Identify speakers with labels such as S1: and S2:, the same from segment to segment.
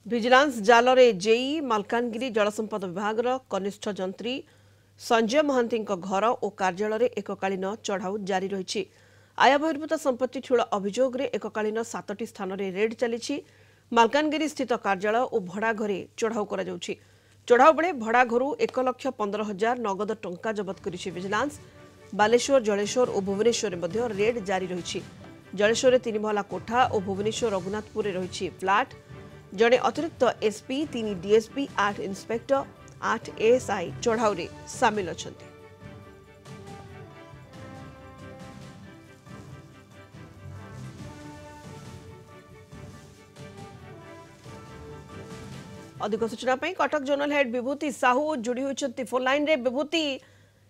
S1: Vigilance जालरे JEE Malkangiri जलसंपद विभाग कनिष्ठ जंत्री संजय महांती घर और कार्यालय एककालीन चढ़ाऊ जारी रही। आय बहिर्भूत संपत्ति ठूल अभियोग एककालीन 7टी स्थान में रेड चली। मालकानगिरी स्थित कार्यालय और भड़ा घरे चढ़ाऊ चढ़ाऊ बेले भड़ा घर 1,15,000 नगद टंका जबत करिछि विजिलेंस। बालेश्वर जलेश्वर और भुवनेश्वर में रेड जारी रही। जलेश्वर 3 महला कोठा और भुवनेश्वर रघुनाथपुर रही फ्लाट। जड़े अतिरिक्त एसपी 3 डीएसपी 8 इन्स्पेक्टर 8 एएसआई चढ़ाऊ सामिल अछंती। अधिक सूचना कटक जोनल हेड विभूति साहू जोड़ी होती फोन लाइन रे। विभूति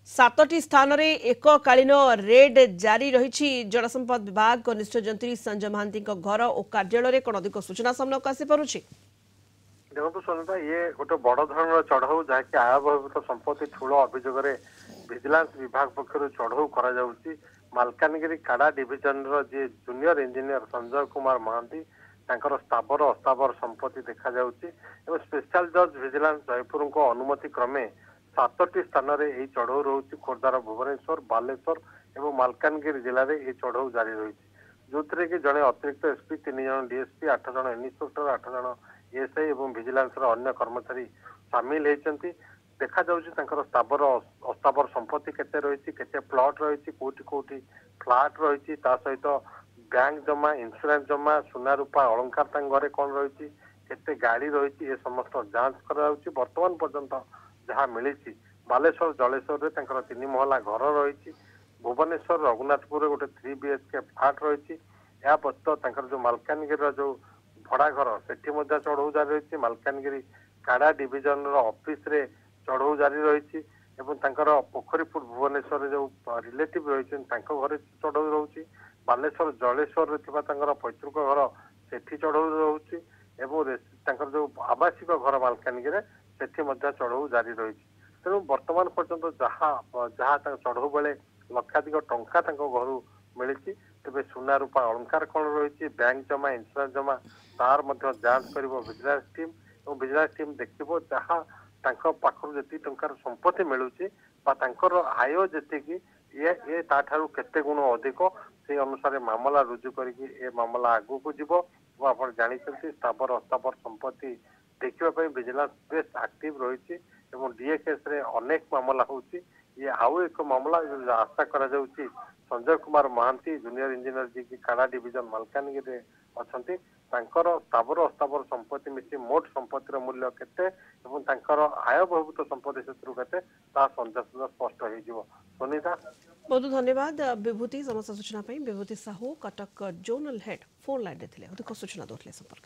S1: 7टी स्थान में एककालीन रेड जारी रही। जलसंपद विभाग कनिष्ठ जंत्री संजय महांती घर और कार्यालय कौन अधिक सूचना सामना को आसी पारुछि?
S2: देखो सुनीता, ये गोटे बड़ धरण चढ़ाऊ जहाँकि आय बहिर्भूत संपत्ति ठूल अभियोग विजिलेंस विभाग पक्षर चढ़ाऊ करा मालकानगिरी काड़ा डिविजन जी जूनियर इंजीनियर संजय कुमार महांती स्थावर अस्तावर संपत्ति देखा स्पेशल जज विजिलेंस जयपुर को अनुमति क्रमे 7टी स्थान में यही चढ़ाऊ रोचे। खोर्धार भुवनेश्वर बालेश्वर और मालकानगिरी जिले में यह चढ़ाऊ जारी रही, जो थे कि जड़े अतिरिक्त एसपी 3 जन डीएसपी 8 जन इन्स्पेक्टर 8 जन एएसआई और विजिलेंस अन्य कर्मचारी सामिल होती। देखा स्थावर अस्तावर संपत्ति केते रही, केते प्लॉट रही, कोटी कोटी फ्लैट रही, सहित बैंक जमा इंश्योरेंस जमा सुना रूपा अलंकार घरे कौन रही, केते गाड़ी रही, ये समस्त जांच करा वर्तमान पर्यंत जहाँ मिली। बालेश्वर जलेश्वर रे 3 महला घर रही, भुवनेश्वर रघुनाथपुर गोटे 3 BHK फ्लैट रही। या व्यतीत जो मालकानगिरी जो भड़ा घर सेठी चढ़ाऊ जारी रही। मालकानगिरी काड़ा डिविजन ऑफिस रे चढ़ाऊ जारी रही। पोखरीपुर भुवनेश्वर जो रिलेटिव रही घरे चढ़ाऊ रोचे। बालेश्वर जलेश्वर पैतृक घर सेठी चढ़ाऊ रोचे और जो आवासिक घर मालकानगिरी सेठी चढ़ाऊ जारी रही। तेणु वर्तमान पर्यंत जहाँ जहाँ चढ़ाऊ बेले लक्षाधिक टंका घर मिली। तेज सुना रूपा अलंकार कौन रही, बैंक जमा इंश्योरेंस जमा तार जांच कर विजिलेंस टीम और विजिलेंस टीम देखो जहाँ पाखर जी टंकार संपत्ति मिलूची आय जी ये ताठारू केते गुण अधिक से अनुसार मामला रुजु करके मामला आगू को जीव। आप जानते स्थावर अस्तावर संपत्ति देखा विजिलेंस बेस एक्टिव रही और डीए केस रे अनेक मामला होची। ये आउ एक मामला आशा करा जाउची संजय कुमार महांती जूनियर इंजीनियर जी की काड़ा डिविजन मालकानगिरी अच्छा स्थावर अस्तावर संपत्ति मिसी मोट संपत्तिर मूल्य केते एवं आय बहिर्भूत संपत्ति क्षेत्र केते संजय स्पष्ट हो। सुनीता,
S1: बहुत धन्यवाद विभूति समस्त सूचना। Vibhuti Sahu Cuttack zonal head phone line रे अधिक सूचना दोले संपर्क।